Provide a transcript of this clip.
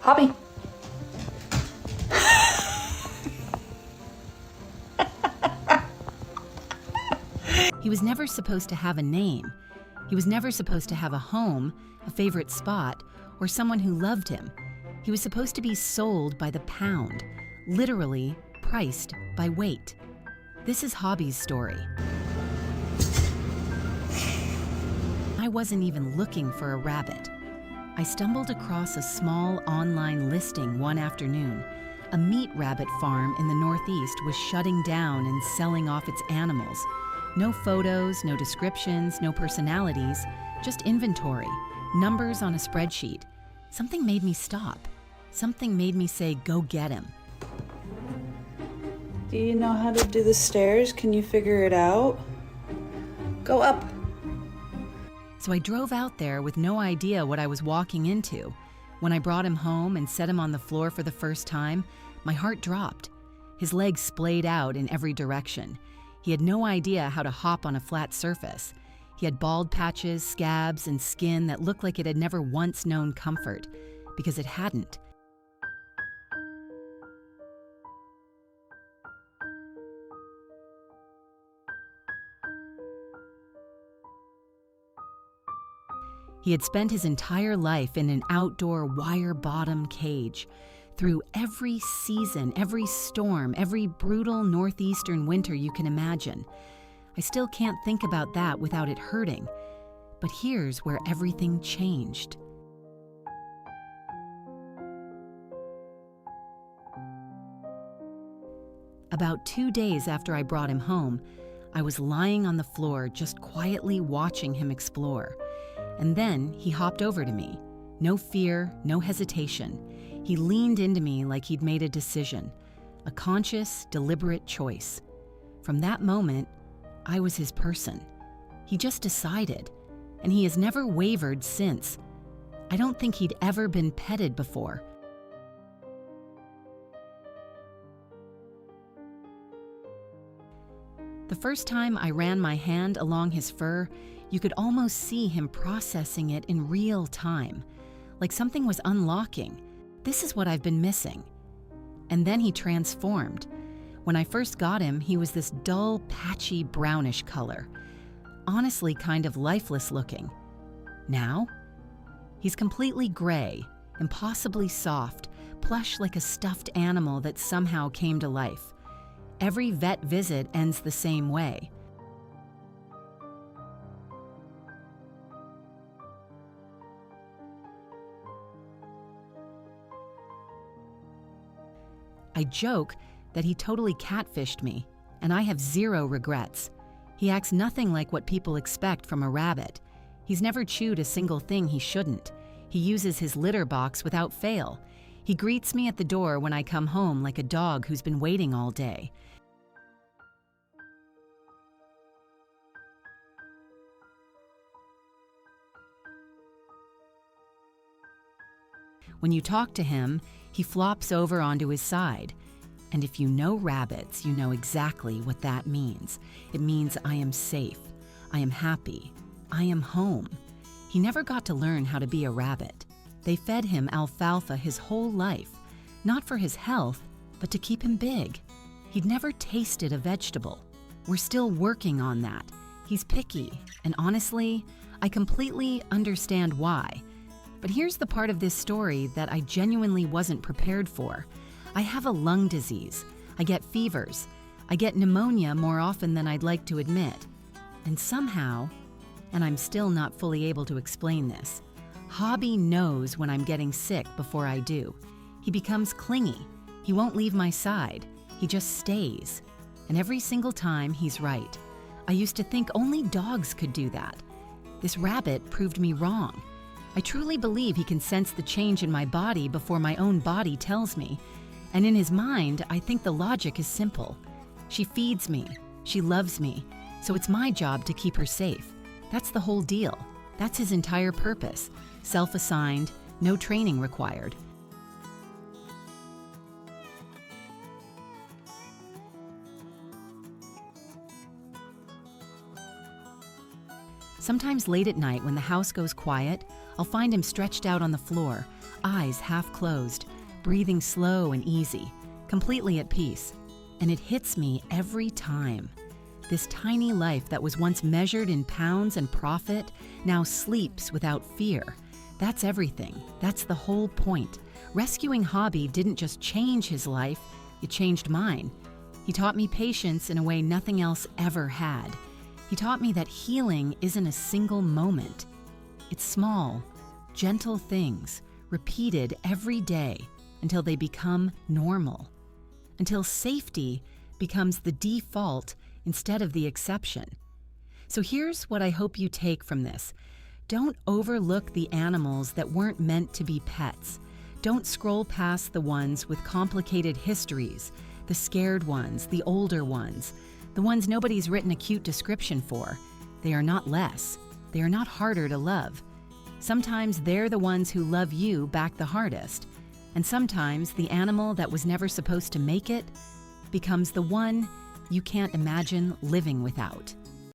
Hobby. He was never supposed to have a name. He was never supposed to have a home, a favorite spot, or someone who loved him. He was supposed to be sold by the pound, literally priced by weight. This is Hobby's story. I wasn't even looking for a rabbit. I stumbled across a small online listing one afternoon. A meat rabbit farm in the Northeast was shutting down and selling off its animals. No photos, no descriptions, no personalities, just inventory, numbers on a spreadsheet. Something made me stop. Something made me say, go get him. Do you know how to do the stairs? Can you figure it out? Go up. So I drove out there with no idea what I was walking into. When I brought him home and set him on the floor for the first time, my heart dropped. His legs splayed out in every direction. He had no idea how to hop on a flat surface. He had bald patches, scabs, and skin that looked like it had never once known comfort, because it hadn't. He had spent his entire life in an outdoor wire-bottom cage. Through every season, every storm, every brutal northeastern winter you can imagine. I still can't think about that without it hurting. But here's where everything changed. About 2 days after I brought him home, I was lying on the floor just quietly watching him explore. And then he hopped over to me. No fear, no hesitation. He leaned into me like he'd made a decision, a conscious, deliberate choice. From that moment, I was his person. He just decided, and he has never wavered since. I don't think he'd ever been petted before. The first time I ran my hand along his fur, you could almost see him processing it in real time, like something was unlocking. This is what I've been missing. And then he transformed. When I first got him, he was this dull, patchy, brownish color. Honestly, kind of lifeless looking. Now, he's completely gray, impossibly soft, plush like a stuffed animal that somehow came to life. Every vet visit ends the same way. I joke that he totally catfished me, and I have zero regrets. He acts nothing like what people expect from a rabbit. He's never chewed a single thing he shouldn't. He uses his litter box without fail. He greets me at the door when I come home like a dog who's been waiting all day. When you talk to him, he flops over onto his side. And if you know rabbits, you know exactly what that means. It means I am safe, I am happy, I am home. He never got to learn how to be a rabbit. They fed him alfalfa his whole life, not for his health, but to keep him big. He'd never tasted a vegetable. We're still working on that. He's picky, and honestly, I completely understand why. But here's the part of this story that I genuinely wasn't prepared for. I have a lung disease. I get fevers. I get pneumonia more often than I'd like to admit. And somehow, and I'm still not fully able to explain this, Hobby knows when I'm getting sick before I do. He becomes clingy. He won't leave my side. He just stays. And every single time, he's right. I used to think only dogs could do that. This rabbit proved me wrong. I truly believe he can sense the change in my body before my own body tells me. And in his mind, I think the logic is simple. She feeds me, she loves me, so it's my job to keep her safe. That's the whole deal. That's his entire purpose. Self-assigned, no training required. Sometimes late at night when the house goes quiet, I'll find him stretched out on the floor, eyes half closed, breathing slow and easy, completely at peace. And it hits me every time. This tiny life that was once measured in pounds and profit now sleeps without fear. That's everything. That's the whole point. Rescuing Hobby didn't just change his life, it changed mine. He taught me patience in a way nothing else ever had. He taught me that healing isn't a single moment. It's small, gentle things, repeated every day until they become normal. Until safety becomes the default instead of the exception. So here's what I hope you take from this. Don't overlook the animals that weren't meant to be pets. Don't scroll past the ones with complicated histories, the scared ones, the older ones, the ones nobody's written a cute description for. They are not less. They are not harder to love. Sometimes they're the ones who love you back the hardest. And sometimes the animal that was never supposed to make it becomes the one you can't imagine living without.